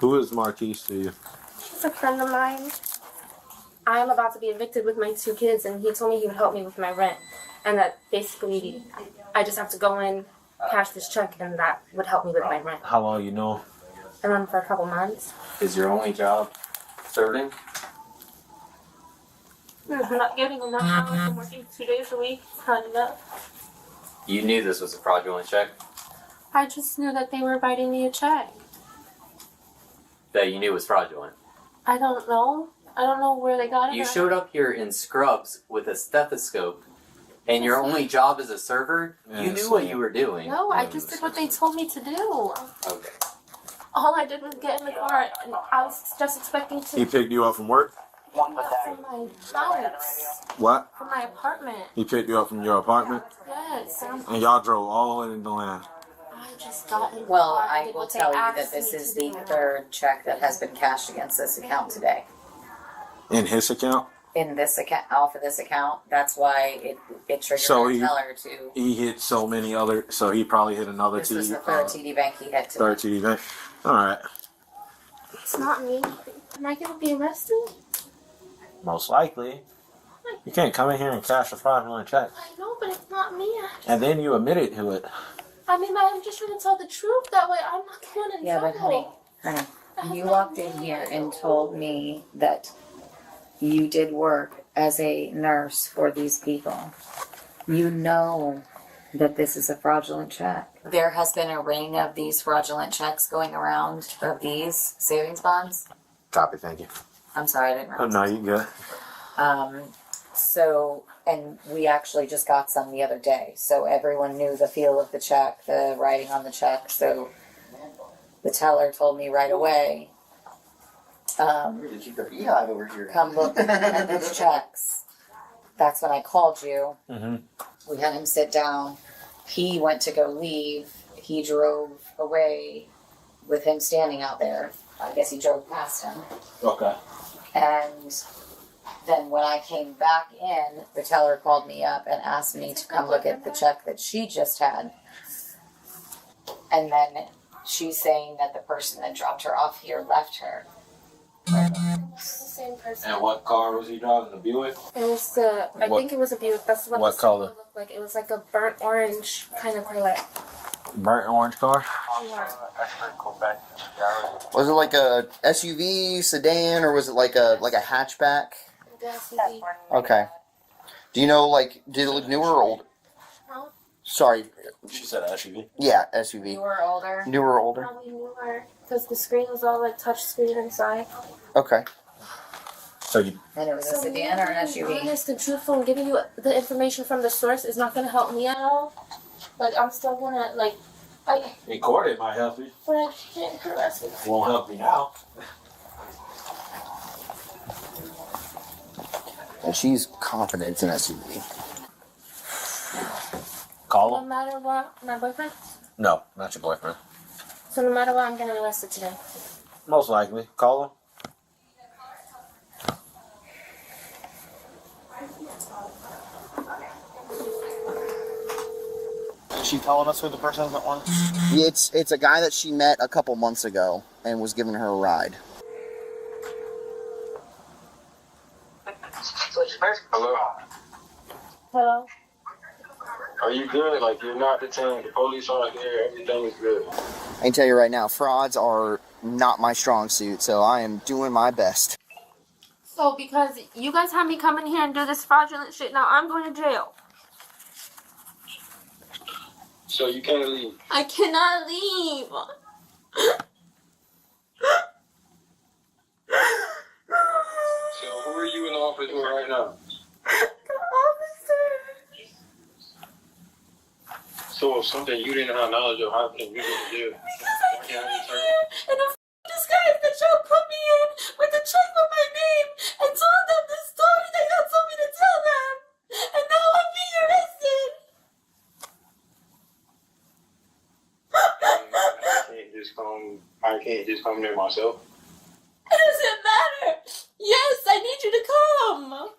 Who is Marquise to you? He's a friend of mine. I'm about to be evicted with my 2 kids, and he told me he would help me with my rent. And that basically, I just have to go in, cash this check, and that would help me with my rent. How long you know? I known him for a couple months. Is your only job serving? I'm not getting enough hours. I'm working 2 days a week. It's not enough. You knew this was a fraudulent check? I just knew that they were writing me a check. That you knew was fraudulent? I don't know. I don't know where they got it. You showed up here in scrubs with a stethoscope, and your only job as a server, you knew what you were doing. No, I just did what they told me to do. Okay. All I did was get in the car, and I was just expecting to... He picked you up from work? From my house. What? From my apartment. He picked you up from your apartment? Yes. And y'all drove all the way in the land? I just got in. Well, I will tell you that this is the 3rd check that has been cashed against this account today. In his account? In this account, off of this account. That's why it triggered the teller to... He hit so many other... So he probably hit another TD. This was the 3rd TD bank he hit today. 3rd TD bank? Alright. It's not me. Am I going to be arrested? Most likely. You can't come in here and cash a fraudulent check. I know, but it's not me. And then you admitted to it. I mean, I'm just trying to tell the truth. That way I'm not going in trouble. But honey, you walked in here and told me that you did work as a nurse for these people. You know that this is a fraudulent check. There has been a ring of these fraudulent checks going around of these savings bonds. Copy, thank you. I'm sorry, I didn't realize. Oh, no, you good. So, and we actually just got some the other day. So everyone knew the feel of the check, the writing on the check. So the teller told me right away, come look at these checks. That's when I called you. Mm-hmm. We had him sit down. He went to go leave. He drove away with him standing out there. I guess he drove past him. Okay. And then when I came back in, the teller called me up and asked me to come look at the check that she just had. And then she's saying that the person that dropped her off here left her. It's the same person. And what car was he driving? A Buick? It was I think it was a Buick. That's what the color? looked like. It was like a burnt orange kind of color. Burnt orange car? Yeah. Was it like a SUV, sedan, or was it like a hatchback? Okay. Do you know, did it look newer or old? No. Sorry. She said SUV? Yeah, SUV. Newer, older? Newer, older. Probably newer, because the screen was all like touch screen inside. Okay. So you... And it was a sedan or an SUV? Honest and truthful, and giving you the information from the source is not going to help me at all. Like, I'm still going to, In court it might help you. but I can't arrest me. Won't help me now. And she's confident it's an SUV. Call No him? matter what, my boyfriend? No, not your boyfriend. So no matter what, I'm getting arrested today. Most likely. Call him. Is she telling us who the person is that one? Yeah, it's a guy that she met a couple months ago and was giving her a ride. Hello. Hello? Are you good? Like, you're not detained. The police aren't there. Everything is good. I can tell you right now, frauds are not my strong suit, so I am doing my best. So because you guys had me come in here and do this fraudulent shit, now I'm going to jail. So you can't leave. I cannot leave. So who are you in the office with right now? The officer. So if something you didn't have knowledge of happening, you go to jail. Because I came in here in a disguise that y'all put me in with a check with my name and told them the story that y'all told me to tell them. And now I'm being arrested. I can't just come there myself. It doesn't matter. Yes, I need you to come.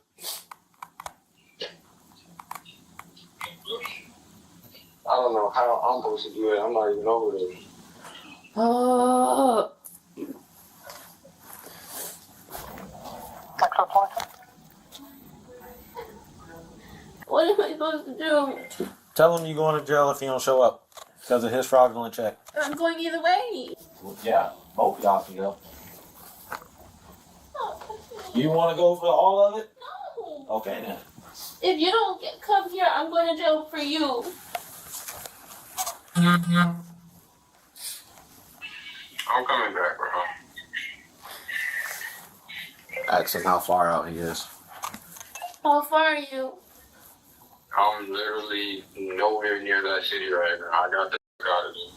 I don't know how I'm supposed to do it. I'm not even over there. Oh. supposed to do? Tell him you're going to jail if he don't show up because of his fraudulent check. I'm going either way. Yeah, both y'all can go. You want to go for all of it? No. Okay then. If you don't come here, I'm going to jail for you. I'm coming back, bro. Ask him how far out he is. How far are you? I'm literally nowhere near that city right now. I got the out of it.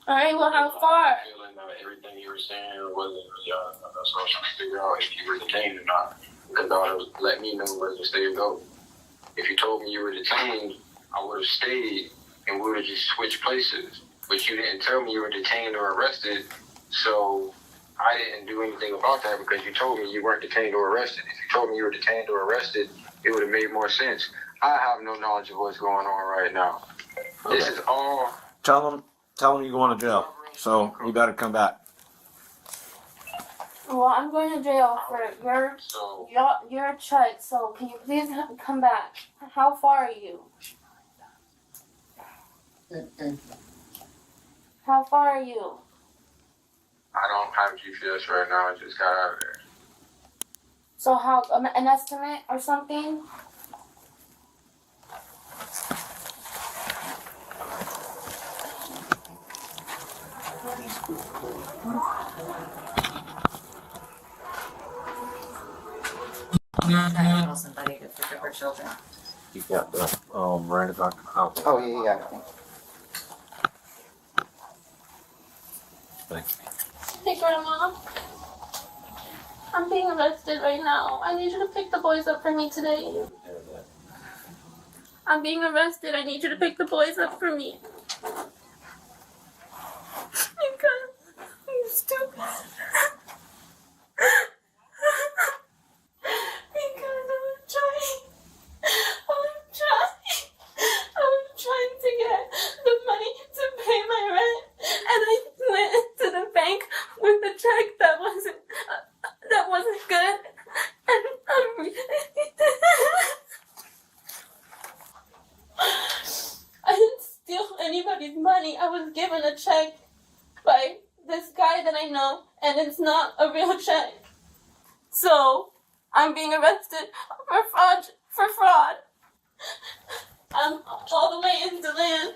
Alright, well, how far? Feeling that everything you were saying wasn't really honest. That's what I was trying to figure out if you were detained or not. Because that would have let me know where to stay or go. If you told me you were detained, I would have stayed and we would have just switched places. But you didn't tell me you were detained or arrested, so I didn't do anything about that because you told me you weren't detained or arrested. If you told me you were detained or arrested, it would have made more sense. I have no knowledge of what's going on right now. Okay. This is all... Tell him you're going to jail. So you better come back. Well, I'm going to jail for your check, so can you please come back? How far are you? How far are you? I don't have GPS right now. I just got out of there. So how, an estimate or something? I know somebody to pick up her children. You got the Miranda Doc. Oh, Oh yeah. thank you. Hey, Grandma. I'm being arrested right now. I need you to pick the boys up for me today. I'm being arrested. I need you to pick the boys up for me. Because I'm stupid. Because I was trying to get the money to pay my rent, and I went to the bank with a check that wasn't good, and I didn't steal anybody's money. I was given a check by this guy that I know, and it's not a real check. So I'm being arrested for fraud. I'm all the way in DeLand,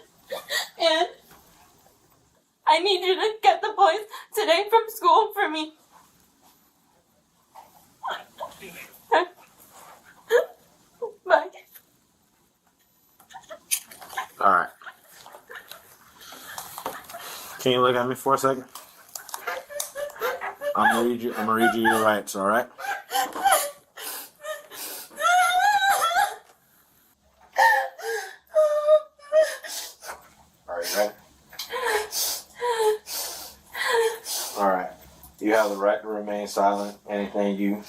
and I need you to get the boys today from school for me. Bye. All right. Can you look at me for a second? I'm gonna read you your rights. All right. Are you ready? All right. You have the right to remain silent. Anything you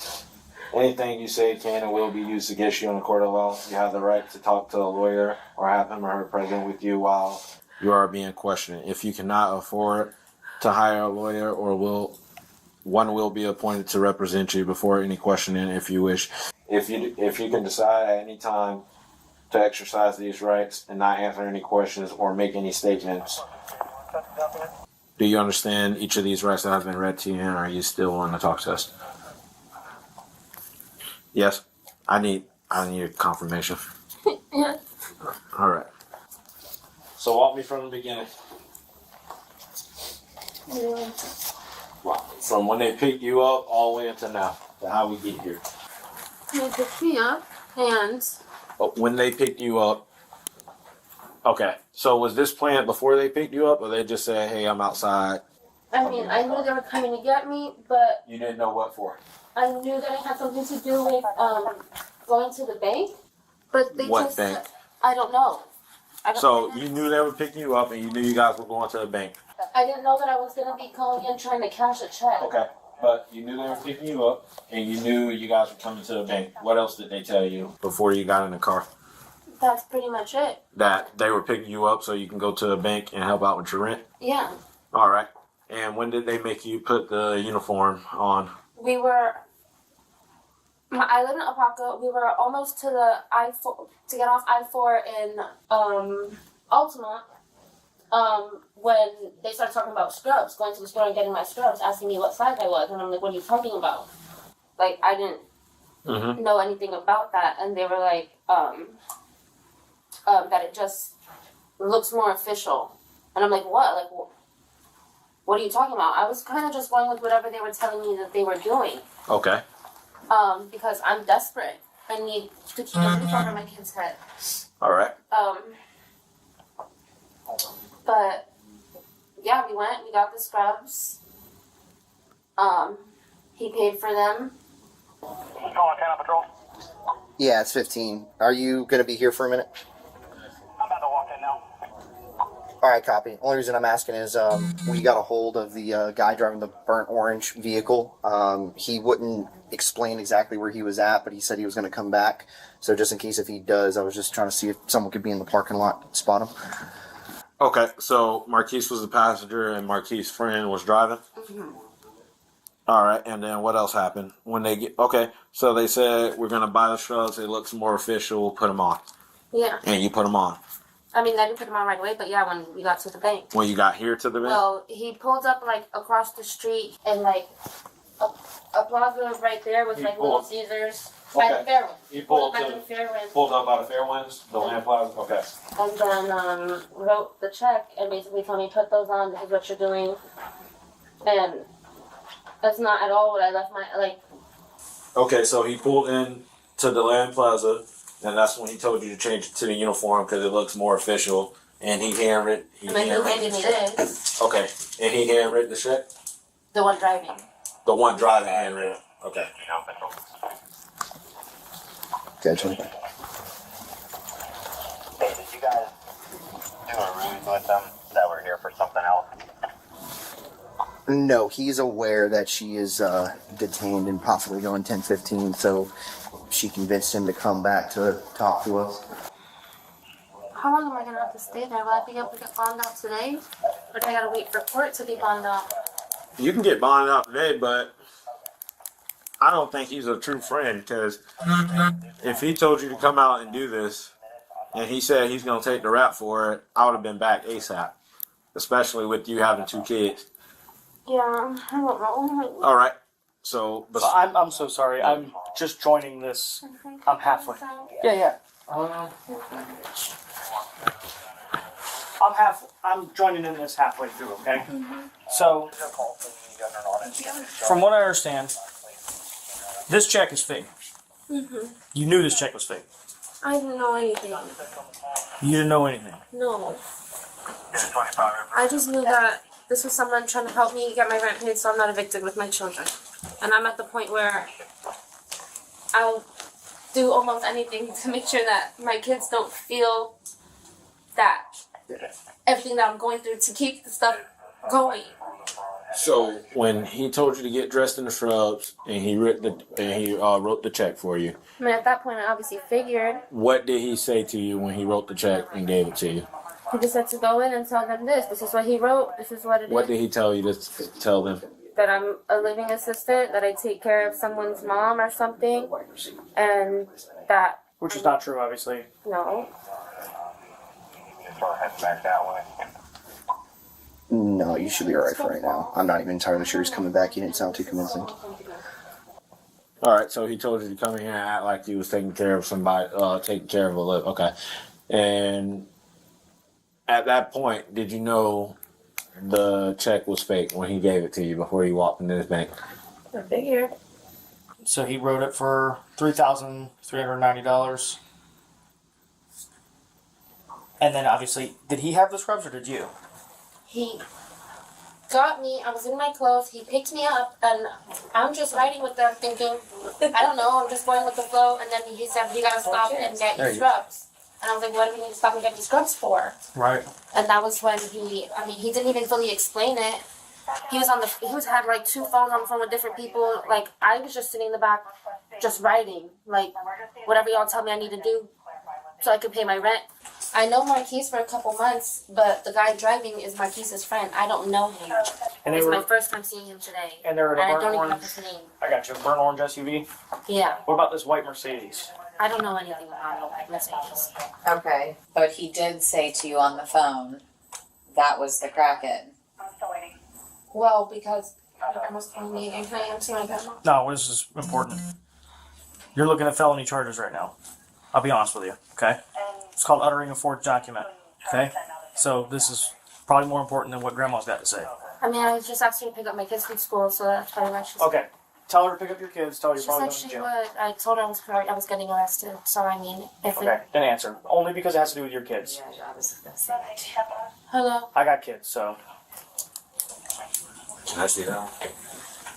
say can and will be used against you in a court of law. You have the right to talk to a lawyer or have him or her present with you while you are being questioned. If you cannot afford to hire a lawyer, one will be appointed to represent you before any questioning if you wish. If you can decide at any time to exercise these rights and not answer any questions or make any statements. Do you understand each of these rights that have been read to you, and are you still wanting to talk to us? Yes? I need a confirmation. Yes. All right. So walk me from the beginning. Yeah. From when they picked you up all the way up to now, to how we get here. They picked me up, and When they picked you up, okay. So was this planned before they picked you up, or they just said, "Hey, I'm outside"? I mean, I knew they were coming to get me, but You didn't know what for. I knew that it had something to do with going to the bank. But they What just bank? I don't know. So you knew they were picking you up, and you knew you guys were going to the bank. I didn't know that I was gonna be going in trying to cash a check. Okay. But you knew they were picking you up, and you knew you guys were coming to the bank. What else did they tell you before you got in the car? That's pretty much it. That they were picking you up so you can go to the bank and help out with your rent? Yeah. All right. And when did they make you put the uniform on? We were I live in Apaka. We were almost to the I-4 to get off I-4 in Altamont. When they started talking about scrubs, going to the store and getting my scrubs, asking me what size I was, and I'm like, "What are you talking about?" Like I didn't know anything about that, and they were like, that it just looks more official, and I'm like, "What? Like, what are you talking about?" I was kind of just going with whatever they were telling me that they were doing. Okay. Because I'm desperate. I need to keep a roof over my kid's head. All right. But yeah, we went. We got the scrubs. He paid for them. Calling 10 on patrol. Yeah, it's 15. Are you going to be here for a minute? I'm about to walk in now. All right, copy. Only reason I'm asking is we got a hold of the guy driving the burnt orange vehicle. He wouldn't explain exactly where he was at, but he said he was going to come back. So just in case if he does, I was just trying to see if someone could be in the parking lot and spot him. Okay, so Marquise was the passenger and Marquise's friend was driving? All right, and then what else happened? When they get, okay, so they said, we're going to buy the shrubs, it looks more official, we'll put them on. Yeah. And you put them on. I mean, I didn't put them on right away, but yeah, when we got to the bank. When you got here to the bank? Well, he pulled up, like, across the street, and, like, a plaza was right there with, like, Little Caesars. By the Fairwinds. He pulled by to- the Fairwinds. Pulled up by the Fairwinds, the Land Plaza? Okay. And then, wrote the check, and basically told me, put those on, this is what you're doing. And that's not at all what I left my, like... Okay, so he pulled in to the Land Plaza, and that's when he told you to change it to the uniform because it looks more official. And he handwritten. And then he handed me this. Okay, and he handwritten the check. The one driving. The one driving handwritten. Okay. Gotcha. Hey, did you guys do a ruse with them that were here for something else? No, he's aware that she is detained and possibly going 10-15, so she convinced him to come back to talk to us. How long am I gonna have to stay there? Will I be able to get bonded out today? Or do I gotta wait for court to be bonded out? You can get bonded out today, but I don't think he's a true friend because if he told you to come out and do this and he said he's going to take the rap for it, I would have been back ASAP, especially with you having 2 kids. Yeah, I don't know. All right. So, but I'm so sorry. I'm just joining this. I'm halfway. Yeah. I'm joining in this halfway through, okay? So, from what I understand, this check is fake. You knew this check was fake. I didn't know anything. You didn't know anything. No. I just knew that this was someone trying to help me get my rent paid so I'm not evicted with my children. And I'm at the point where I'll do almost anything to make sure that my kids don't feel that everything that I'm going through to keep the stuff going. so when he told you to get dressed in the shrubs and he wrote the check for you, I mean, at that point, I obviously figured. what did he say to you when he wrote the check and gave it to you? He just said to go in and tell them this. This is what he wrote. This is what it What is. did he tell you to tell them? That I'm a living assistant, that I take care of someone's mom or something, and that... Which is not true, obviously. No. Just start heading back that way. No, you should be alright for right now. I'm not even entirely sure he's coming back. He didn't sound too convincing. All right, so he told you to come in here and act like you was taking care of somebody, taking care of a live. Okay, and at that point, did you know the check was fake when he gave it to you before you walked into his bank? I figured. So he wrote it for $3,390. And then obviously, did he have the scrubs or did you? He got me, I was in my clothes, he picked me up, and I'm just riding with them thinking, I don't know, I'm just going with the flow, and then he said, you gotta stop and get your scrubs. And I was like, what do we need to stop and get these scrubs for? Right. And that was when he didn't even fully explain it. He had like 2 phones on the phone with different people. Like, I was just sitting in the back, just writing. Like, whatever y'all tell me I need to do so I could pay my rent. I know Marquise for a couple months, but the guy driving is Marquise's friend. I don't know him. And they It's my were, first time seeing him today. and they're in And a I burnt don't even orange. have his name. I got you. Burnt orange SUV. Yeah, What about this white Mercedes? I don't know anything about Mercedes. Okay. But he did say to you on the phone that was the crackhead. Well, because I must find me again. Can I answer my grandma? No, this is important. You're looking at felony charges right now. I'll be honest with you, okay? It's called uttering a forged document, okay? So this is probably more important than what Grandma's got to say. I mean, I was just asked her to pick up my kids from school, so that's probably why she's. Okay, tell her to pick up your kids. Tell her you're She probably said going to she jail. would. I told her I was getting arrested. So I mean, if Okay, then answer. Only because it has to do with your kids. Yeah, I was gonna say that too. Hello. I got kids, so. Can I see that?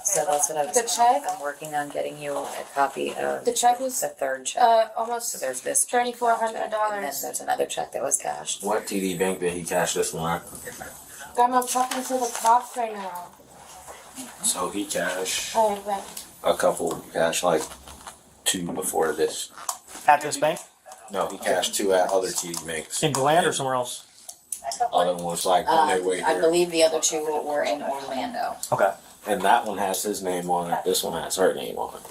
So that's what I was. The check? I'm working on getting you a copy of The check was the third check. almost So there's this check, $3,400. and then there's another check that was cashed. What TD Bank did he cash this one at? Grandma, I'm talking to the cops right now. So he cashed Alright, right. a couple, cash like 2 before this. At this bank? No, he cashed 2 at other TD Banks. In Deland or somewhere else? Other one was like on their way I here. believe the other two were in Orlando. Okay. And that one has his name on it. This one has her name on it.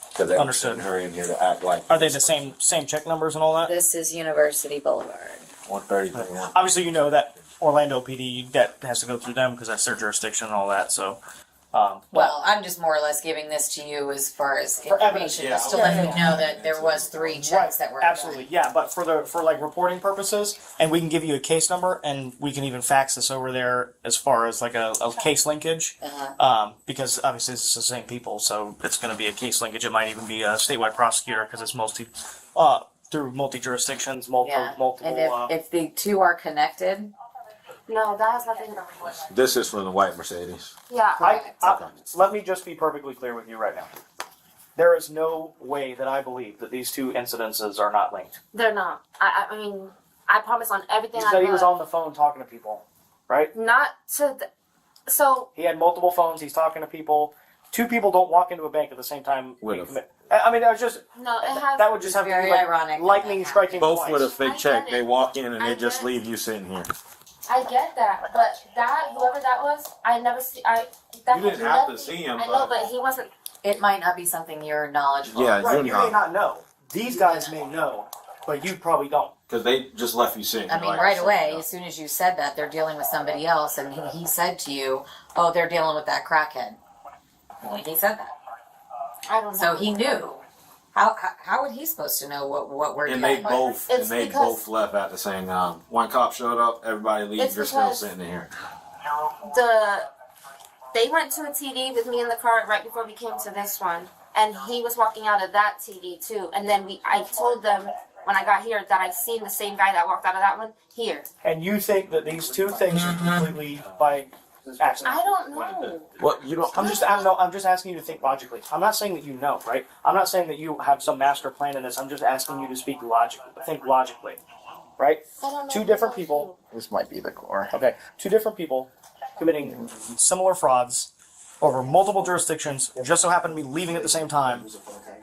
Because they were Understood. sending her in here to act like. Are they the same check numbers and all that? This is University Boulevard. 133. Obviously, you know that Orlando PD, that has to go through them because that's their jurisdiction and all that, so. Well, I'm just more or less giving this to you as far as For evidence, information, yeah. just to let you know that there was 3 checks that were Absolutely, yeah, but for like reporting purposes, and we can give you a case number, and we can even fax this over there as far as like a case linkage, because obviously it's the same people, so it's going to be a case linkage. It might even be a statewide prosecutor because it's through multi jurisdictions, multiple. And if the 2 are connected, No, that has nothing to do with it. This is for the white Mercedes. Yeah. Let me just be perfectly clear with you right now. There is no way that I believe that these 2 incidences are not linked. They're not. I mean, I promise on everything You I said he was love. on the phone talking to people, right? Not to the. So, He had multiple phones. He's talking to people. 2 people don't walk into a bank at the same time. Would've. I mean, that was just no, it has. that would just have to very be like ironic that lightning that striking Both twice. with a fake I check. get They it. walk in and I they just get it. leave you sitting here. I get that, but whoever that was, I never see. That You didn't had have to nothing- see him, I know, but- but he wasn't. it might not be something you're knowledgeable Yeah, of. Right, you're you may not. not know. These guys may know, but you probably don't. Because they just left you sitting. I mean, like right said, away, you as soon as you said that, they're dealing with somebody else, and he said to you, oh, they're dealing with that crackhead. Well, he said that. I don't know. So he knew. How would he supposed to know what we're And dealing they with? It's because- both left at the same time. One cop showed up, everybody leaves, It's you're still because- sitting here. They went to a TD with me in the car right before we came to this one, and he was walking out of that TD too. And then I told them when I got here that I seen the same guy that walked out of that one here. And you think that these 2 things are completely by accident? I don't know. What you don't? I'm just asking you to think logically. I'm not saying that you know, right? I'm not saying that you have some master plan in this. I'm just asking you to speak logically. Think logically, right? I don't know 2 different people. This might be the core. Okay, 2 different people committing similar frauds over multiple jurisdictions, just so happen to be leaving at the same time,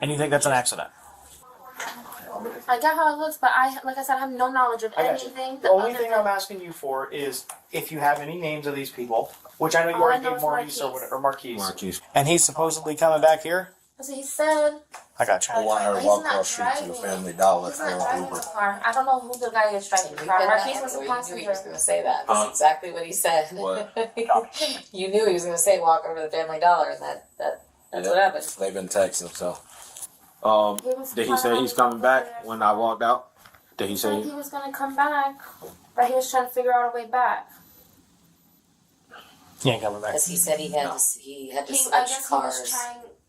and you think that's an accident. I get how it looks, but like I said, I have no knowledge of I got you. anything. The only other thing than- I'm asking you for is if you have any names of these people, which I know you All I already know gave is Maurice or Marquise. whatever, Marquise. Marquise. And he's supposedly coming back here? So he said. I got you. I want her to He's walk not across the street to the driving. Family Dollar He's for not an driving Uber. the car. I don't know who the guy is driving the We've car. been Marquise that was a way. You knew he was passenger. going to say that. That's exactly what he said. What? You knew he was going to say walk over to the Family Dollar, and that's what happened. They've been texting, so. He was Did he say he's coming back when I walked out? Did he say? He was gonna come back, but he was trying to figure out a way back. He ain't coming back. Because he said he had to I switch guess cars. he was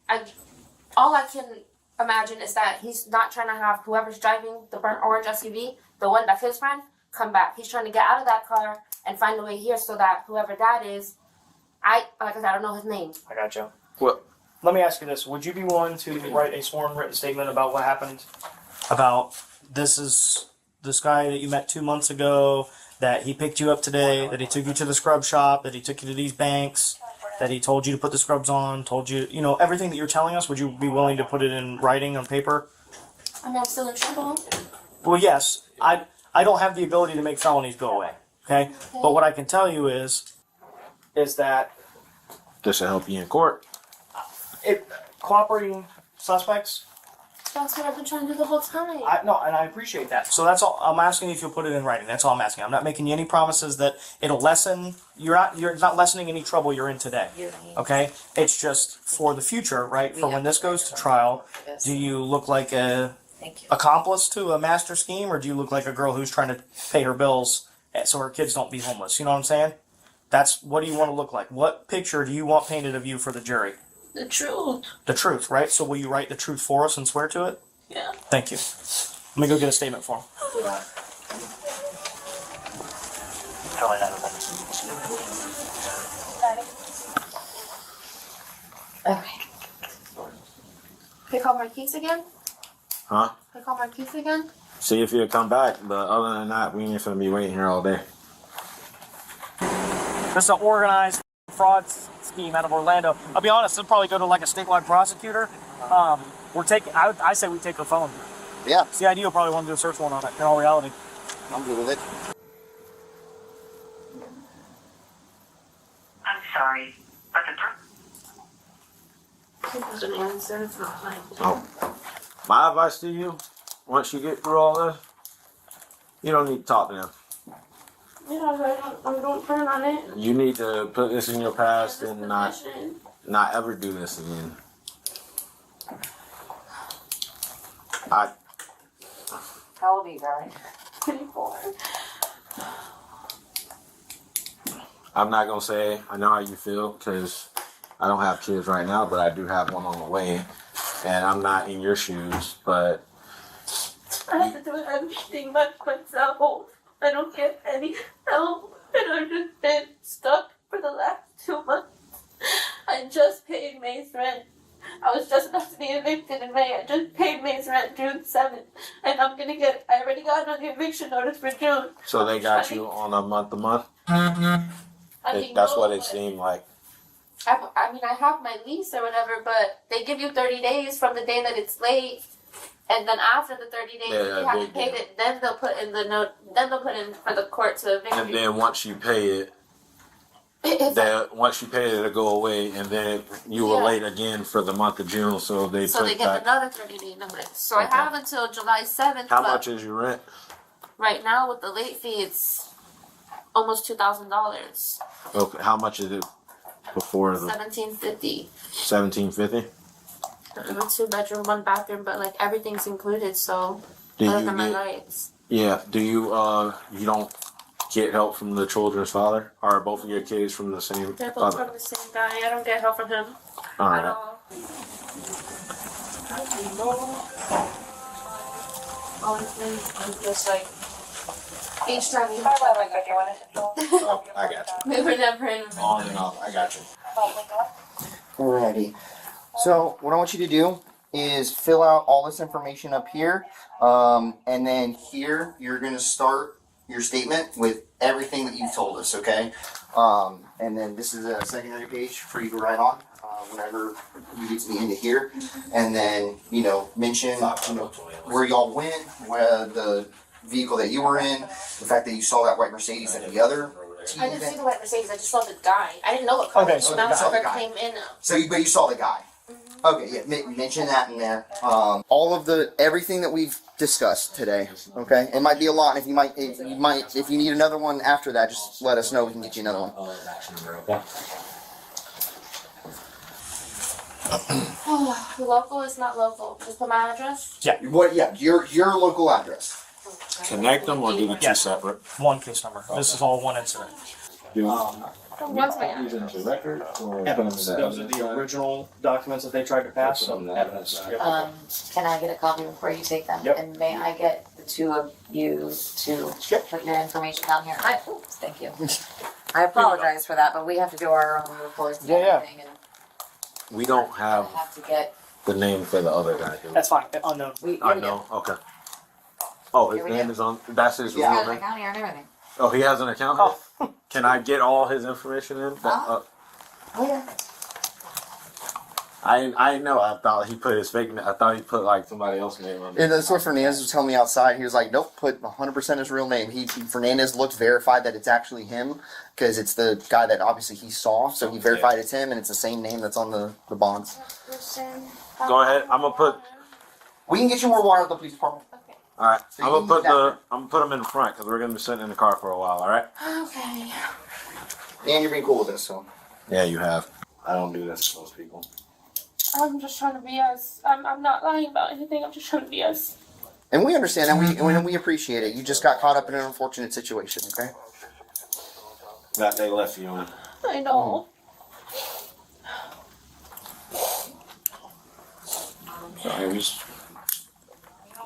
trying. All I can imagine is that he's not trying to have whoever's driving the burnt orange SUV, the one that's his friend, come back. He's trying to get out of that car and find a way here so that whoever that is, like I said, I don't know his name. I got you. What? Let me ask you this. Would you be willing to write a sworn written statement about what happened? About this guy that you met 2 months ago, that he picked you up today, that he took you to the scrub shop, that he took you to these banks, that he told you to put the scrubs on, told you, everything that you're telling us, would you be willing to put it in writing on paper? I mean, I'm still in trouble. Well, yes. I don't have the ability to make felonies go away. Okay, but what I can tell you is that This will help you in court. cooperating suspects. That's what I've been trying to do the whole time. No, and I appreciate that. So that's all I'm asking if you'll put it in writing. That's all I'm asking. I'm not making you any promises that it'll lessen. You're not lessening any trouble you're in today. Okay? It's just for the future, right? For when this goes to trial, do you look like a accomplice to a master scheme, or do you look like a girl who's trying to pay her bills so her kids don't be homeless? You know what I'm saying? That's what do you want to look like? What picture do you want painted of you for the jury? The truth. The truth, right? So will you write the truth for us and swear to it? Yeah. Thank you. Let me go get a statement for him. Okay. Can I call Marquise again? Huh? Can I call Marquise again? See if he'll come back, but other than that, we ain't gonna be waiting here all day. This is an organized fraud scheme out of Orlando. I'll be honest, it'll probably go to like a statewide prosecutor. I say we take the phone. Yeah, CID will probably want to do a search warrant on it, in all reality. I'm good with it. I'm sorry, but the He doesn't answer. It's not like. Oh. My advice to you, once you get through all this, you don't need to talk to them. Yeah, I don't plan on it. You need to put this in your past and not ever do this again. How old are you, darling? 24. I'm not gonna say I know how you feel because I don't have kids right now, but I do have one on the way, and I'm not in your shoes. But I have to do everything by myself. I don't get any help, and I've just been stuck for the last 2 months. I just paid May's rent. I was just about to be evicted in May. I just paid May's rent June 7th, and I already got an eviction notice for June. so they got you on a month-to-month. That's what it seemed like. I mean, I have my lease or whatever, but they give you 30 days from the day that it's late. And then after the 30 days, if you haven't paid it, then they'll put in the note. Then they'll put in for the court to evict And you. then once you pay it, it'll go away, and then you were late again for the month of June, so they So put they back. get another 30-day notice. So I Okay. have until July 7th. How but much is your rent? right now with the late fee? It's almost $2,000. Okay, how much is it before the $1,750. $1,750? I'm a 2-bedroom, 1 bathroom, but like everything's included. So Do other you than my get? lights. Yeah. Do you you don't get help from the children's father? Or are both of your kids from the same They're both father? from the same guy. I don't get help from him All at right. all. Honestly, I'm just like each time we have Oh, I got you. we were never in. On and off. I got you. Alrighty. So what I want you to do is fill out all this information up here, and then here you're going to start your statement with everything that you've told us. Okay. And then this is a secondary page for you to write on whenever you get to the end of here, and then mention where y'all went, where the vehicle that you were in, the fact that you saw that white Mercedes and the other. I didn't see the white Mercedes. I just saw the guy. I didn't know what car. Okay, So so now you saw the her guy. came in. But you saw the guy. Okay, yeah, mention that in there. All of everything that we've discussed today. Okay, it might be a lot. If you need another one after that, just let us know. We can get you another one. Local is not local. Just put my address. What? Yeah, your local address. Connect them or do the two Yes. separate? One case number. This is all one incident. What's my address? Evidence. Those are the original documents that they tried to pass. So evidence. Can I get a copy before you take them? Yep. And may I get the two of you to put your information down here? Oops, thank you. I apologize for that, but we have to do our own reports and Yeah. everything, and We don't I have have to get. the name for the other guy. do we? That's fine. Unknown. I know. Okay. Oh, his Here we name go. is on. That's his He real has an name. account here and everything. Oh, he has an account. Oh. Can I get all his information in? Oh, yeah. I know. I thought he put his fake. I thought he put like somebody else's name on it. And that's what Fernandez was telling me outside. He was like, "Nope, put 100% his real name." Fernandez looked, verified that it's actually him because it's the guy that obviously he saw. So he verified it's him, and it's the same name that's on the bonds. Go ahead. I'm gonna put. We can get you more water at the police department. All right. So I'm you gonna need that. put them in the front because we're gonna be sitting in the car for a while. All right. Okay. And you're being cool with this, so. Yeah, you have. I don't do this to most people. I'm just trying to be us. I'm not lying about anything. I'm just trying to be us. And we understand that. We appreciate it. You just got caught up in an unfortunate situation, okay? That they left you in. I know. Sorry,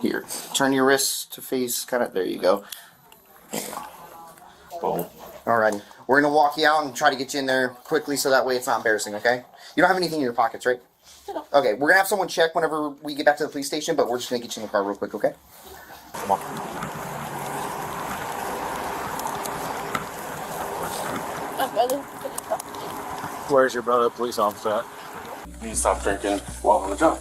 here. Turn your wrists to face kind of. There you go. There you go. Boom. Alrighty. We're gonna walk you out and try to get you in there quickly so that way it's not embarrassing, okay? You don't have anything in your pockets, right? No. Okay, we're gonna have someone check whenever we get back to the police station, but we're just gonna get you in the car real quick, okay? Come on. Where's your brother, police officer at? You stop drinking while on the job.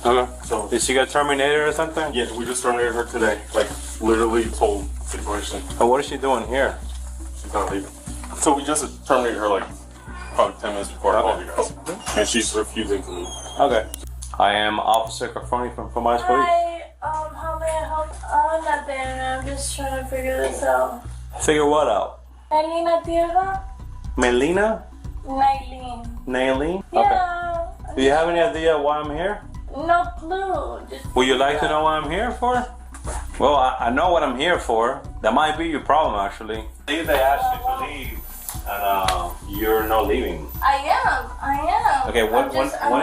Okay. So Did she get terminated or something? yeah, we just terminated her today. Like literally whole situation. Oh, what is she doing here? She's not leaving. So we just terminated her like probably 10 minutes before I called you guys. And she's refusing to leave. Okay. I am Officer Confront from Police. Hi, how may I help? Nothing. I'm just trying to figure this out. Figure what out? Melina Tierra? Melina? Nailin. Nailene? Yeah. Okay. Do you have any idea why I'm here? No clue. Just Would you like to know what I'm here for? Well, I know what I'm here for. That might be your problem, actually. They asked you to leave, and you're not leaving. I am. Okay, when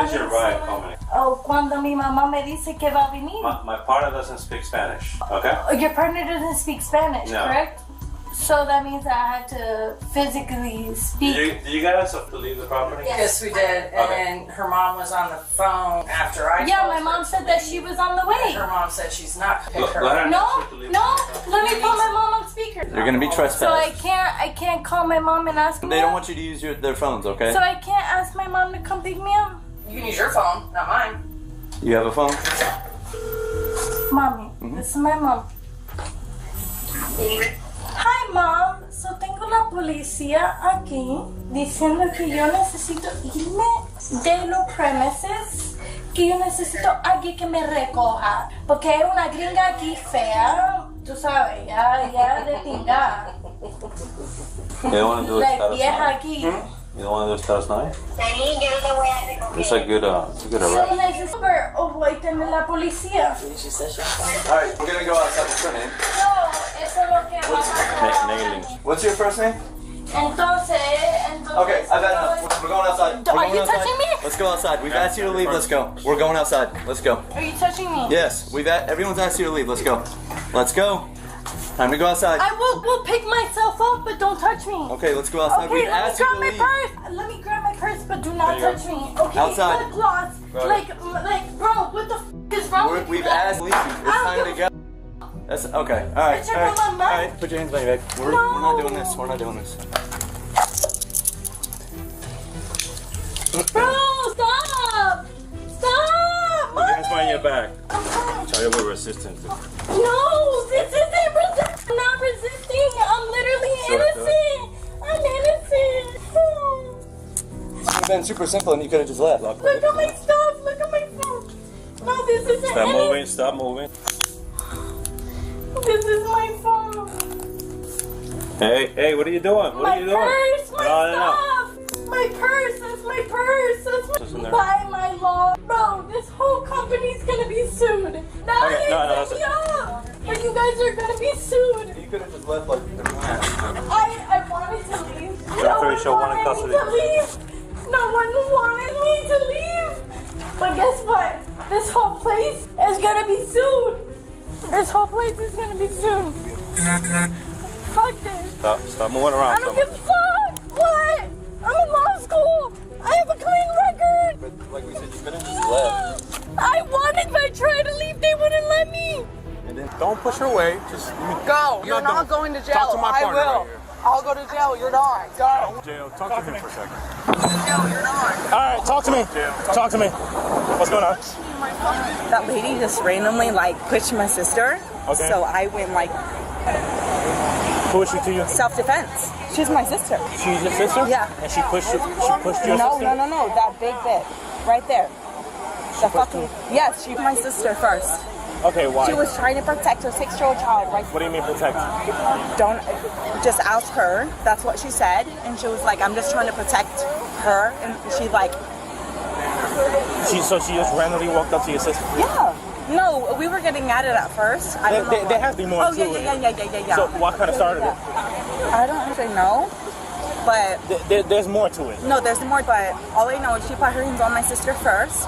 is your ride coming? Oh, cuando mi mamá me dice que va a venir. My partner doesn't speak Spanish, okay? Your partner doesn't speak Spanish, No. correct? So that means I have to physically speak. Did you guys have to leave the property? Yes, we did. And then her mom was on the phone after I Yeah, told my her mom to said that leave. she was on the way. Her mom said she's not gonna pick her Let up. her No, know to leave. no. Let me put my mom on speaker. You're gonna be trespassed. So I can't call my mom and ask me. They don't want you to use their phones, okay? So I can't ask my mom to come pick me up. You can use your phone, not mine. You have a phone? Mommy, this is my mom. Hi, mom. So tengo la policía aquí diciendo que yo necesito irme de los premises, que yo necesito alguien que me recoja, porque hay una gringa aquí fea, tú sabes, ya de pinga. You don't want to do La status vieja night? aquí. You don't want to do status night? It's a good arrest. So necesito ver o voy a tener la policía. Alright, we're gonna go outside. What's your name? No, eso es lo que va a pasar. Nailing. What's your first name? Entonces. Okay, I've had enough. We're going outside. Are you touching me? Let's go outside. We've asked you to leave. Let's go. We're going outside. Let's go. Are you touching me? Yes, everyone's asked you to leave. Let's go. Let's go. Time to go outside. I will pick myself up, but don't touch me. Okay, let's go outside. Okay, We've let me asked you grab to my leave. purse. Let me grab my purse, but do not touch me. Okay, Outside. lip gloss. Like, bro, what the is wrong with We've you? asked to leave. It's time to go. That's okay. All right. Check All right. on my All mouth. right. Put your hands behind your back. We're not doing this. We're not doing this. Bro, stop! Stop! Put your hands behind your back. I'm fine. Tell you we're resistant. No, this isn't resisting. I'm not resisting. I'm literally innocent. I'm innocent. It would have been super simple and you could have just left. Look at my stuff. Look at my phone. No, this isn't Stop innocent. moving. Stop moving. This is my phone. Hey, what are you doing? What My are you doing? purse, my No. stuff. My purse, that's my purse. That's in my, there. by my law. Bro, this whole company's gonna be sued. Now Okay, no, hit me up. But you guys are gonna be sued. You could have just left like I wanted to leave. After No you show one in one wanted me custody. to leave. No one wanted me to leave. But guess what? This whole place is gonna be sued. This whole place is gonna be sued. Fuck this. Stop moving around. I don't give a fuck. What? I'm in law school. I have a clean record. But like we said, you could have just left. I wanted, but I tried to leave. They wouldn't let me. And then Don't push her away. Just Go. You're not going to jail. Talk to my partner I will. right here. I'll go to jail. You're not. Go. Jail. Talk to him for a second. Alright, talk to me. Talk to me. What's going on? That lady just randomly like pushed my sister. Okay. So I went like Who is she to you? self-defense. She's my sister. She's your sister? Yeah. And she pushed you? She pushed your No, sister? no. That big bit. Right there. The fucking. Yes, she's my sister first. Okay, why? She was trying to protect her 6-year-old child, right? What do you mean protect? Don't just ask her. That's what she said, and she was like, "I'm just trying to protect her," and she like, So she just randomly walked up to your sister? yeah. No, we were getting at it at first. I don't know. There has to be more Oh to it. yeah. So what kind of started it? I don't actually know, but There's more to it. no, there's more. But all I know is she put her hands on my sister first.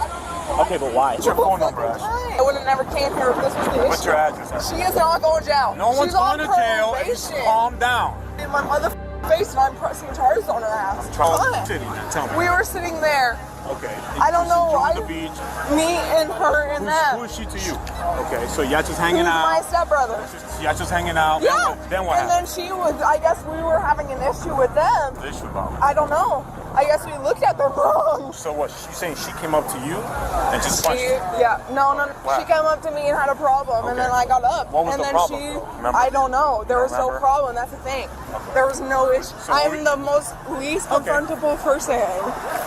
Okay, but why? What's your phone number, Ash? I would have never came here if this was the issue. What's your address? Ash? She is not going to jail. No one's She's on going to jail. And probation. calm down. In my mother face, and I'm pressing charges on her ass. What? City, man. Tell me. We were sitting there. Okay. I don't know. On the beach. Me and her and them. Who is she to you? Okay, so y'all just hanging He's my out. stepbrother. Y'all just hanging out. Yeah. Then what and happened? then she was, I guess we were having an issue with them. The issue about it. I don't know. I guess we looked at them wrong. So what? She's saying she came up to you and just punched you? Yeah, no. Wow. She came up to me and had a problem, and then I got up. What was and the then problem, she, though? Remember? I don't know. There was no Remember? problem. That's the thing. There was no issue. So what I'm the most least confrontable person.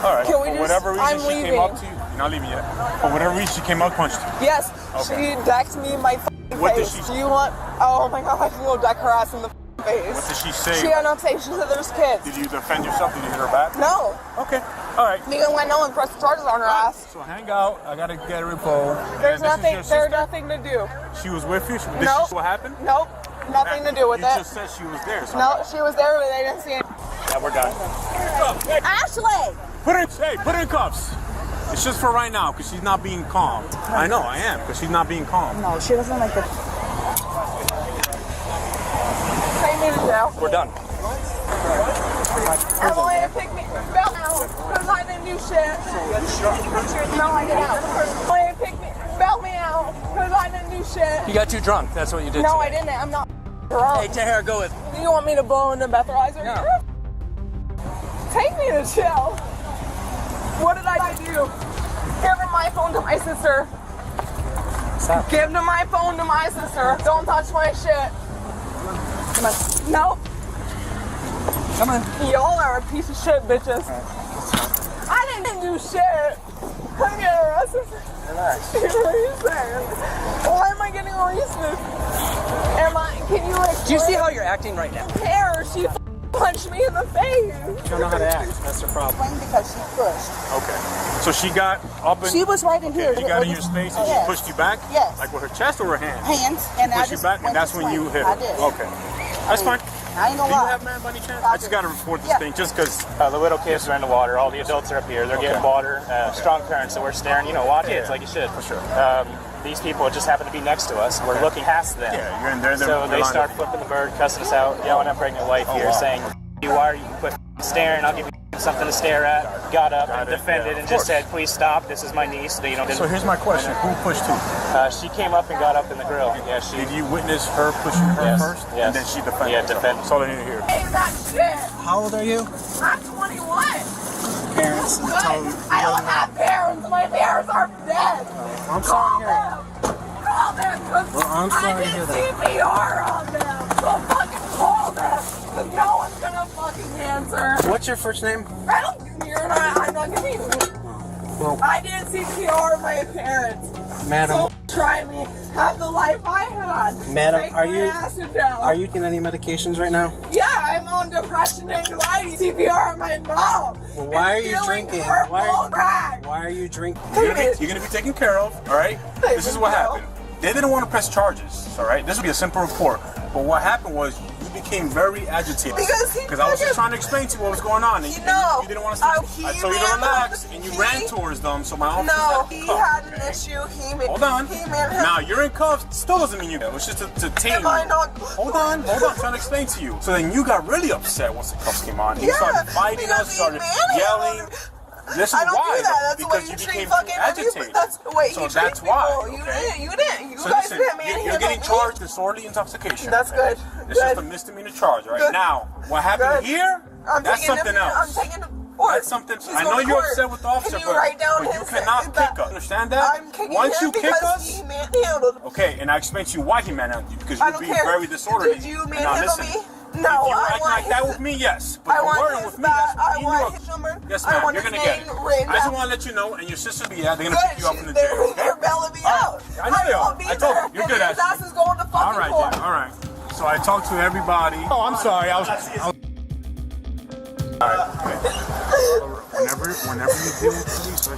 All right. Can we For just? whatever reason I'm she leaving. came up to you. You're not leaving yet. For whatever reason she came up, punched you. Yes, Okay. she decked me in my f***ing What did face. she- Do you want? Oh my god, I can go deck her ass in the f***ing face. What did she say? She had not say. She said there's kids. Did you defend yourself? Did you hit her back? No. Okay. All right. Because when no one pressed charges on her ass. So hang out. I gotta get a repo. There's And this is nothing. your There's sister? nothing to do. She was with you. Did Nope. she see what happened? Nope. Nothing to do with you it. just said she was there. So No, she was there, but they didn't see it. Yeah, we're done. Ashley. Put her in cuffs. It's just for right now because she's not being calm. I know, I am, because she's not being calm. No, she doesn't like the. Take me to jail. We're done. Emily, pick me bail out because I didn't do shit. No, I didn't. Emily, pick me, bail me out because I didn't do shit. You got too drunk. That's what you did. No, I today. didn't. I'm not drunk. Hey, Tahara, go with. Do you want me to blow in the breathalyzer? No. Take me to jail. What did I do? Give her my phone to my sister. Stop. Give my phone to my sister. Don't touch my shit. Come on. Nope. Come on. Y'all are a piece of shit, bitches. I didn't do shit. I'm getting arrested. Relax. What are you saying? Why am I getting arrested? Can you like... Do you see how you're acting right now? Hair, she punched me in the face. You don't know how to act. That's the problem. Because she pushed. Okay. So she got up and... She was right in here. She got in your space and she Yes. pushed you back? Yes. Like with her chest or her hand? Hands, and I Pushed you just back and went that's to when you swing. hit her? I did. Okay. That's fine. I ain't Do gonna you lie. have man money chance? I just got to report this thing just because... The little kids are in the water. All the adults are up here. They're getting water. Strong currents, so we're staring. Watch kids like you should. For sure. These people just happen to be next to us. We're looking past them. Yeah, you're in there. So they start flipping the bird, cussing us out, yelling at pregnant wife here, saying, "Why are you quit staring? I'll give you something to stare at." Got up and defended and just said, "Please stop. This is my niece." So here's my question. Who pushed who? She came up and got up in the grill. Yeah, she. Did you witness her pushing her first? Yes. And then she defended Yeah, herself? defended. That's all I need to hear. Hey, that shit. How old are you? I'm 21. Parents. Good. I don't have parents. My parents are dead. I'm sorry to hear that. Call them. Well, I'm sorry to I hear did that. CPR on them. So fucking call them. No one's gonna fucking answer. What's your first name? I don't. I'm not giving you. Well, I did CPR on my parents. madam. So try me. Have the life I had. Madam, Take are my you acid down. are you taking any medications right now? Yeah, I'm on depression and anxiety. CPR on my mom. Well, why are you Feeling drinking? purple crack. Why are you drinking? You're gonna be taken care of, all right? This is what happened. They didn't want to press charges, all right? This would be a simple report. But what happened was you became very agitated. Because I was just trying to explain to you what was going on. And you didn't want to see. I told you to relax, and you ran towards them, so my officer No, got he cuffed, had an okay? issue. Hold on. Now you're in cuffs. Still doesn't mean you know. It's just to tame you. Hold on. I'm trying to explain to you. So then you got really upset once the cuffs came on. And you started fighting us, started yelling. This is I don't why, do that. That's the because way you you became treat too fucking agitated. That's the way So you that's treat why. people. Okay? You didn't. You So guys listen, didn't manhandle you're getting me. charged with disorderly intoxication. That's good. It's just a misdemeanor charge, right? Good. Now, what happened Good. here, I'm that's taking something them, else. I'm taking That's something. I know you're upset with the officer, but you cannot kick us. Understand that? I'm kicking Once him you kick because us, he manhandled. okay, and I explained to you why he manhandled you because I you're don't being care. very disorderly. Did you and not manhandle listening. me? No, if you I act want like that with me, yes. But I if want you're his with me, back. that's I want his number. Yes, I ma'am. want You're his gonna get name it. written I just down. want to let you know, and your sister be out. They're gonna Good, pick you up from the jail. They're bailing me out. I know they are. won't be I told there. you. You're good His at ass is going to fucking All right, court. then. All right. So I talked to everybody. Oh, I'm sorry. All right. Whenever you deal with police,